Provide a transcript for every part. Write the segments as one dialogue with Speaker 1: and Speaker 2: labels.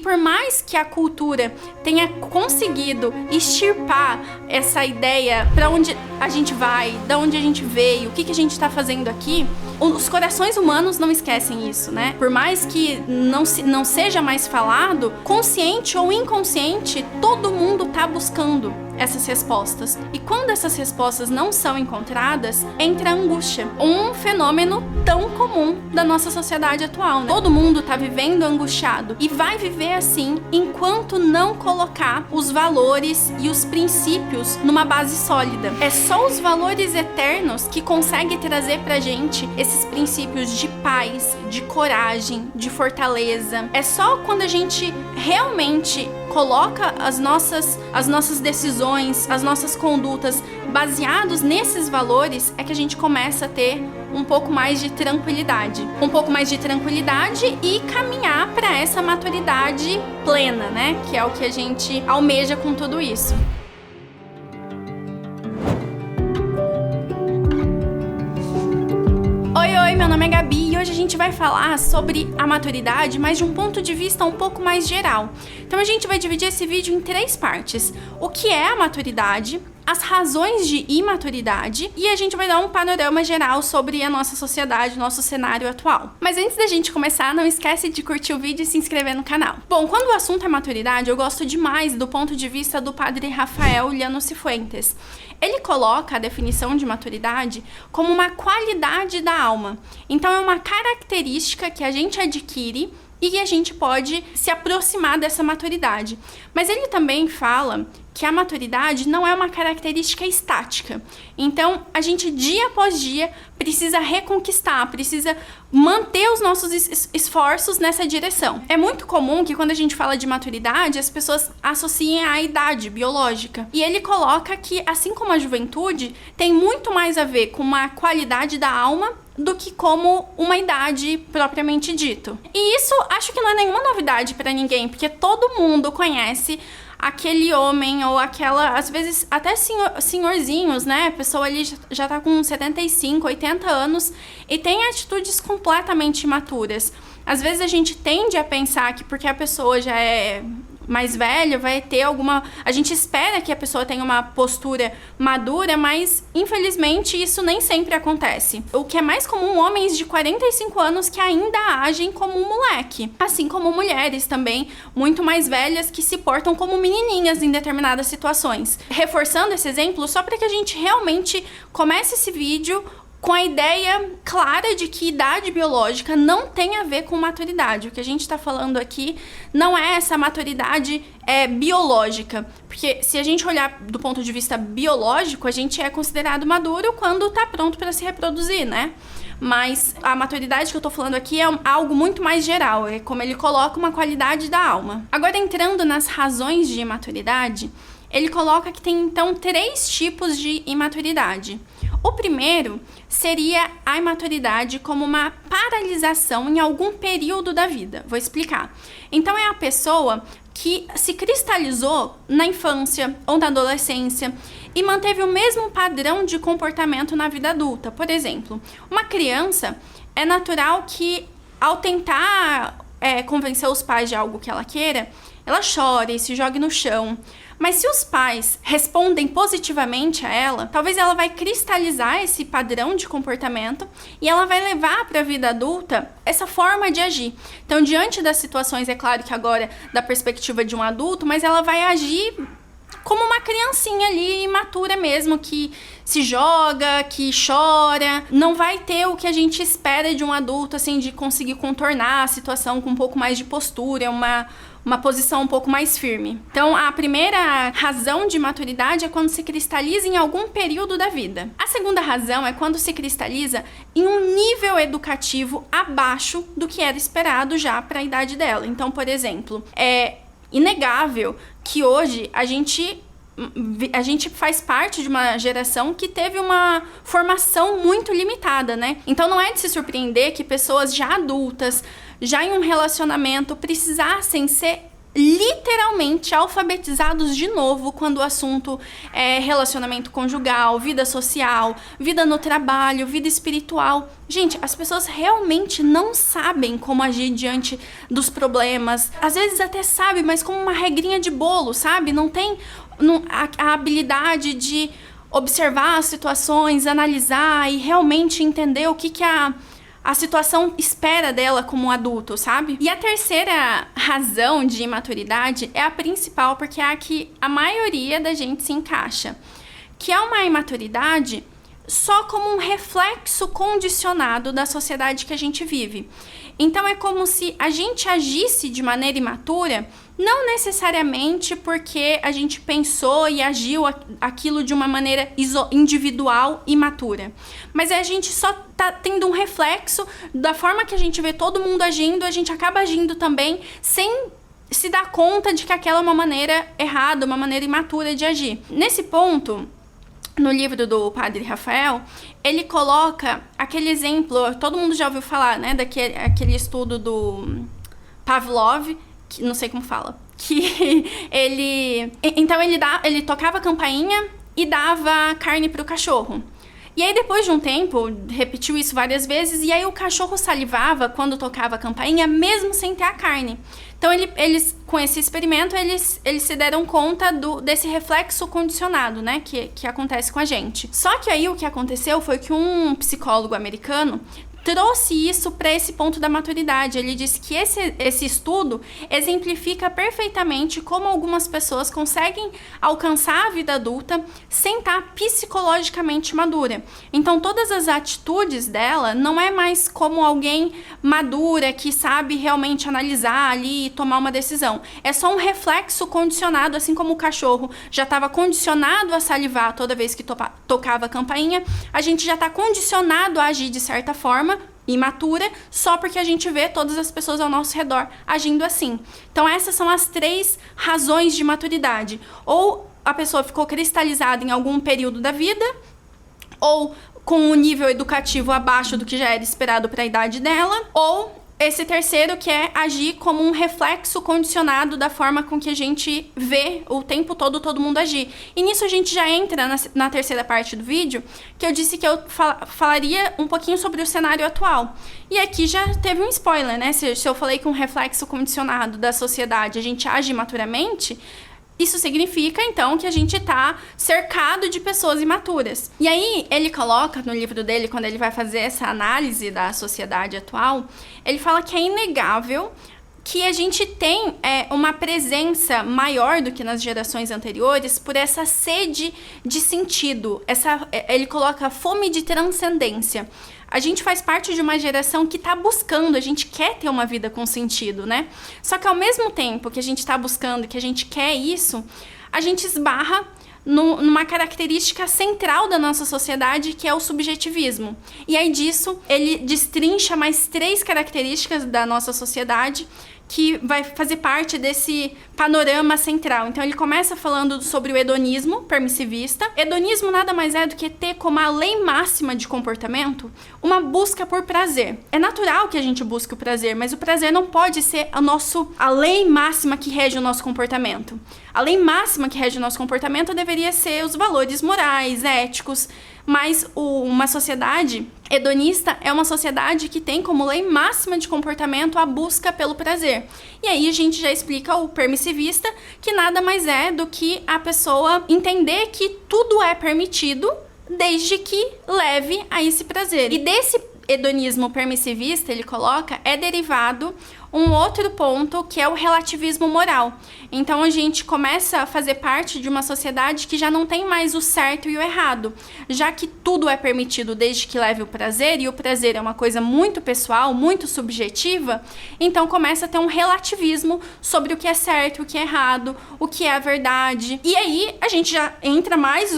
Speaker 1: por mais que a cultura tenha conseguido extirpar essa ideia para onde a gente vai, da onde a gente veio, o que a gente está fazendo aqui, os corações humanos não esquecem isso, né? Por mais que não seja mais falado, consciente ou inconsciente, todo mundo tá buscando essas respostas. E quando essas respostas não são encontradas, entra a angústia. Um fenômeno tão comum da nossa sociedade atual, né? Todo mundo tá vivendo angustiado e vai viver assim enquanto não colocar os valores e os princípios numa base sólida. É só os valores eternos que conseguem trazer pra gente esses princípios de paz, de coragem, de fortaleza. É só quando a gente realmente coloca as nossas decisões, as nossas condutas baseados nesses valores é que a gente começa a ter um pouco mais de tranquilidade. Um pouco mais de tranquilidade e caminhar para essa maturidade plena, né? Que é o que a gente almeja com tudo isso. Oi, meu nome é Gabi e hoje a gente vai falar sobre a maturidade, mas de um ponto de vista um pouco mais geral. Então a gente vai dividir esse vídeo em 3 partes. O que é a maturidade, as razões de imaturidade e a gente vai dar um panorama geral sobre a nossa sociedade, nosso cenário atual. Mas antes da gente começar, não esquece de curtir o vídeo e se inscrever no canal. Bom, quando o assunto é maturidade, eu gosto demais do ponto de vista do padre Rafael Llano Cifuentes. Ele coloca a definição de maturidade como uma qualidade da alma. Então é uma característica que a gente adquire e a gente pode se aproximar dessa maturidade. Mas ele também fala que a maturidade não é uma característica estática. Então, a gente, dia após dia, precisa reconquistar, precisa manter os nossos esforços nessa direção. É muito comum que quando a gente fala de maturidade, as pessoas associem à idade biológica. E ele coloca que, assim como a juventude, tem muito mais a ver com uma qualidade da alma do que como uma idade propriamente dito. E isso acho que não é nenhuma novidade para ninguém, porque todo mundo conhece aquele homem ou aquela, às vezes até senhorzinhos, né? A pessoa ali já tá com 75, 80 anos e tem atitudes completamente imaturas. Às vezes a gente tende a pensar que porque a pessoa já é mais velha, vai ter alguma... A gente espera que a pessoa tenha uma postura madura, mas infelizmente isso nem sempre acontece. O que é mais comum, homens de 45 anos que ainda agem como um moleque. Assim como mulheres também, muito mais velhas, que se portam como menininhas em determinadas situações. Reforçando esse exemplo, só para que a gente realmente comece esse vídeo com a ideia clara de que idade biológica não tem a ver com maturidade. O que a gente está falando aqui não é essa maturidade biológica. Porque se a gente olhar do ponto de vista biológico, a gente é considerado maduro quando está pronto para se reproduzir, né? Mas a maturidade que eu tô falando aqui é algo muito mais geral. É como ele coloca uma qualidade da alma. Agora, entrando nas razões de imaturidade, ele coloca que tem, então, 3 tipos de imaturidade. O primeiro seria a imaturidade como uma paralisação em algum período da vida. Vou explicar. Então, é a pessoa que se cristalizou na infância ou na adolescência e manteve o mesmo padrão de comportamento na vida adulta. Por exemplo, uma criança, é natural que, ao tentar convencer os pais de algo que ela queira, ela chore e se jogue no chão. Mas se os pais respondem positivamente a ela, talvez ela vai cristalizar esse padrão de comportamento e ela vai levar para a vida adulta essa forma de agir. Então, diante das situações, é claro que agora da perspectiva de um adulto, mas ela vai agir como uma criancinha ali, imatura mesmo, que se joga, que chora. Não vai ter o que a gente espera de um adulto, assim, de conseguir contornar a situação com um pouco mais de postura, uma posição um pouco mais firme. Então, a primeira razão de maturidade é quando se cristaliza em algum período da vida. A segunda razão é quando se cristaliza em um nível educativo abaixo do que era esperado já para a idade dela. Então, por exemplo, é inegável que hoje a gente faz parte de uma geração que teve uma formação muito limitada, né? Então não é de se surpreender que pessoas já adultas, já em um relacionamento, precisassem ser literalmente alfabetizados de novo quando o assunto é relacionamento conjugal, vida social, vida no trabalho, vida espiritual. Gente, as pessoas realmente não sabem como agir diante dos problemas. Às vezes até sabe, mas como uma regrinha de bolo, sabe? Não tem a habilidade de observar as situações, analisar e realmente entender o que a situação espera dela como um adulto, sabe? E a terceira razão de imaturidade é a principal, porque é a que a maioria da gente se encaixa, que é uma imaturidade só como um reflexo condicionado da sociedade que a gente vive. Então é como se a gente agisse de maneira imatura, não necessariamente porque a gente pensou e agiu aquilo de uma maneira individual e imatura, mas a gente só tá tendo um reflexo da forma que a gente vê todo mundo agindo, a gente acaba agindo também sem se dar conta de que aquela é uma maneira errada, uma maneira imatura de agir. Nesse ponto, no livro do Padre Rafael, ele coloca aquele exemplo, todo mundo já ouviu falar, né, aquele estudo do Pavlov, que não sei como fala, que ele tocava a campainha e dava carne pro cachorro. E aí, depois de um tempo, repetiu isso várias vezes, e aí o cachorro salivava quando tocava a campainha, mesmo sem ter a carne. Então, eles com esse experimento, eles se deram conta desse reflexo condicionado, né, que acontece com a gente. Só que aí, o que aconteceu foi que um psicólogo americano trouxe isso para esse ponto da maturidade. Ele disse que esse estudo exemplifica perfeitamente como algumas pessoas conseguem alcançar a vida adulta sem estar psicologicamente madura. Então, todas as atitudes dela não é mais como alguém madura que sabe realmente analisar ali e tomar uma decisão. É só um reflexo condicionado, assim como o cachorro já estava condicionado a salivar toda vez que tocava a campainha, a gente já está condicionado a agir de certa forma imatura, só porque a gente vê todas as pessoas ao nosso redor agindo assim. Então essas são as 3 razões de maturidade. Ou a pessoa ficou cristalizada em algum período da vida, ou com um nível educativo abaixo do que já era esperado para a idade dela, ou esse terceiro, que é agir como um reflexo condicionado da forma com que a gente vê o tempo todo mundo agir. E nisso a gente já entra na terceira parte do vídeo, que eu disse que eu falaria um pouquinho sobre o cenário atual. E aqui já teve um spoiler, né? Se eu falei que um reflexo condicionado da sociedade a gente age imaturamente, isso significa, então, que a gente está cercado de pessoas imaturas. E aí, ele coloca no livro dele, quando ele vai fazer essa análise da sociedade atual, ele fala que é inegável que a gente tem uma presença maior do que nas gerações anteriores por essa sede de sentido. Ele coloca fome de transcendência. A gente faz parte de uma geração que está buscando, a gente quer ter uma vida com sentido, né? Só que ao mesmo tempo que a gente está buscando, que a gente quer isso, a gente esbarra numa característica central da nossa sociedade, que é o subjetivismo. E aí disso, ele destrincha mais 3 características da nossa sociedade que vai fazer parte desse panorama central. Então ele começa falando sobre o hedonismo permissivista. Hedonismo nada mais é do que ter como a lei máxima de comportamento uma busca por prazer. É natural que a gente busque o prazer, mas o prazer não pode ser a lei máxima que rege o nosso comportamento. A lei máxima que rege o nosso comportamento deveria ser os valores morais, éticos, mas uma sociedade hedonista é uma sociedade que tem como lei máxima de comportamento a busca pelo prazer. E aí a gente já explica o permissivista, que nada mais é do que a pessoa entender que tudo é permitido desde que leve a esse prazer. E desse hedonismo permissivista, ele coloca, é derivado um outro ponto, que é o relativismo moral. Então a gente começa a fazer parte de uma sociedade que já não tem mais o certo e o errado, já que tudo é permitido desde que leve o prazer, e o prazer é uma coisa muito pessoal, muito subjetiva, então começa a ter um relativismo sobre o que é certo, o que é errado, o que é a verdade. E aí a gente já entra mais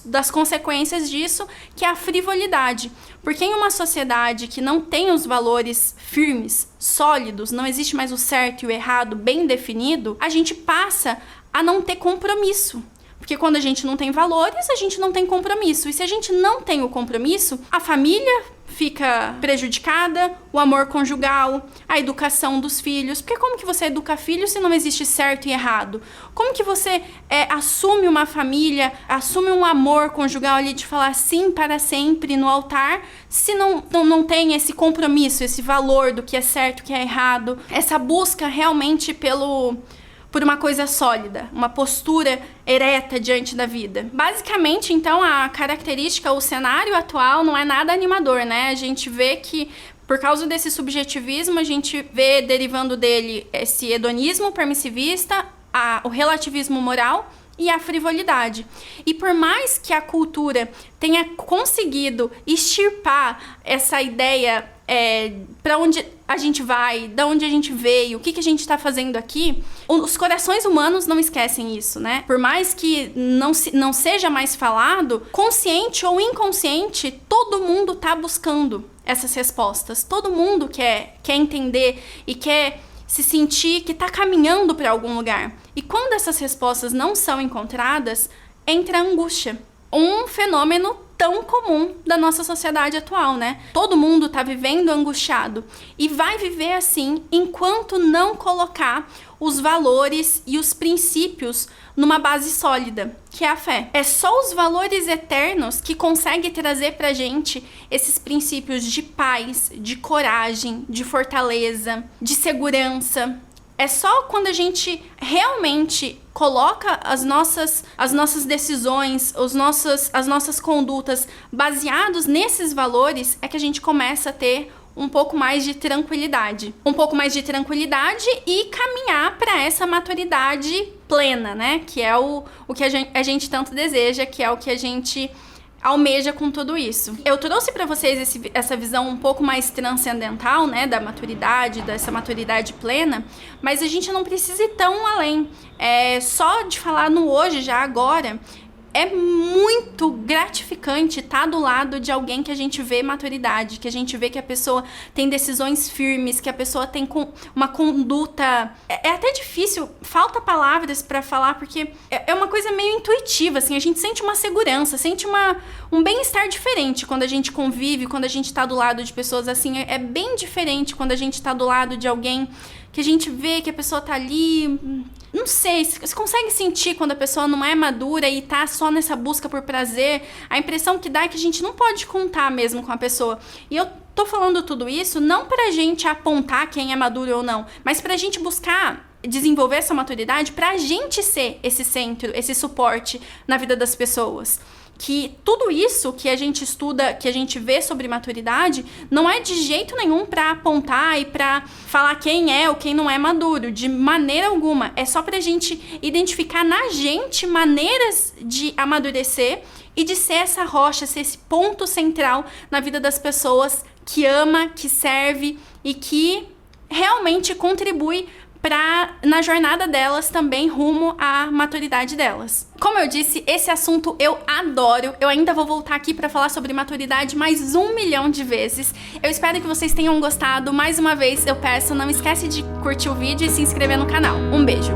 Speaker 1: das consequências disso, que é a frivolidade. Porque em uma sociedade que não tem os valores firmes, sólidos, não existe mais o certo e o errado bem definido, a gente passa a não ter compromisso. Porque quando a gente não tem valores, a gente não tem compromisso. E se a gente não tem o compromisso, a família fica prejudicada, o amor conjugal, a educação dos filhos. Porque como que você educa filhos se não existe certo e errado? Como que você assume uma família, assume um amor conjugal ali de falar sim para sempre no altar, se não tem esse compromisso, esse valor do que é certo, o que é errado, essa busca realmente por uma coisa sólida, uma postura ereta diante da vida. Basicamente, então, a característica, o cenário atual não é nada animador, né? A gente vê que, por causa desse subjetivismo, a gente vê derivando dele esse hedonismo permissivista, o relativismo moral e a frivolidade. E por mais que a cultura tenha conseguido extirpar essa ideia para onde a gente vai, da onde a gente veio, o que a gente está fazendo aqui, os corações humanos não esquecem isso, né? Por mais que não seja mais falado, consciente ou inconsciente, todo mundo tá buscando essas respostas. Todo mundo quer entender e quer se sentir que tá caminhando para algum lugar. E quando essas respostas não são encontradas, entra a angústia. Um fenômeno tão comum da nossa sociedade atual, né? Todo mundo tá vivendo angustiado e vai viver assim enquanto não colocar os valores e os princípios numa base sólida, que é a fé. É só os valores eternos que conseguem trazer pra gente esses princípios de paz, de coragem, de fortaleza, de segurança. É só quando a gente realmente coloca as nossas decisões, as nossas condutas baseados nesses valores, é que a gente começa a ter um pouco mais de tranquilidade. Um pouco mais de tranquilidade e caminhar para essa maturidade plena, né? Que é o que a gente tanto deseja, que é o que a gente almeja com tudo isso. Eu trouxe para vocês essa visão um pouco mais transcendental, né, da maturidade, dessa maturidade plena, mas a gente não precisa ir tão além. Só de falar no hoje, já agora, é muito gratificante estar do lado de alguém que a gente vê maturidade, que a gente vê que a pessoa tem decisões firmes, que a pessoa tem uma conduta... É até difícil, falta palavras para falar, porque é uma coisa meio intuitiva, assim, a gente sente uma segurança, sente um bem-estar diferente quando a gente convive, quando a gente tá do lado de pessoas assim, é bem diferente quando a gente tá do lado de alguém que a gente vê que a pessoa tá ali... Não sei, você consegue sentir quando a pessoa não é madura e tá só nessa busca por prazer? A impressão que dá é que a gente não pode contar mesmo com a pessoa. E eu tô falando tudo isso não pra gente apontar quem é maduro ou não, mas pra gente buscar desenvolver essa maturidade pra gente ser esse centro, esse suporte na vida das pessoas. Que tudo isso que a gente estuda, que a gente vê sobre maturidade, não é de jeito nenhum para apontar e para falar quem é ou quem não é maduro, de maneira alguma. É só pra gente identificar na gente maneiras de amadurecer e de ser essa rocha, ser esse ponto central na vida das pessoas que ama, que serve e que realmente contribui na jornada delas também rumo à maturidade delas. Como eu disse, esse assunto eu adoro. Eu ainda vou voltar aqui para falar sobre maturidade mais 1 milhão de vezes. Eu espero que vocês tenham gostado. Mais uma vez eu peço, não esquece de curtir o vídeo e se inscrever no canal. Um beijo!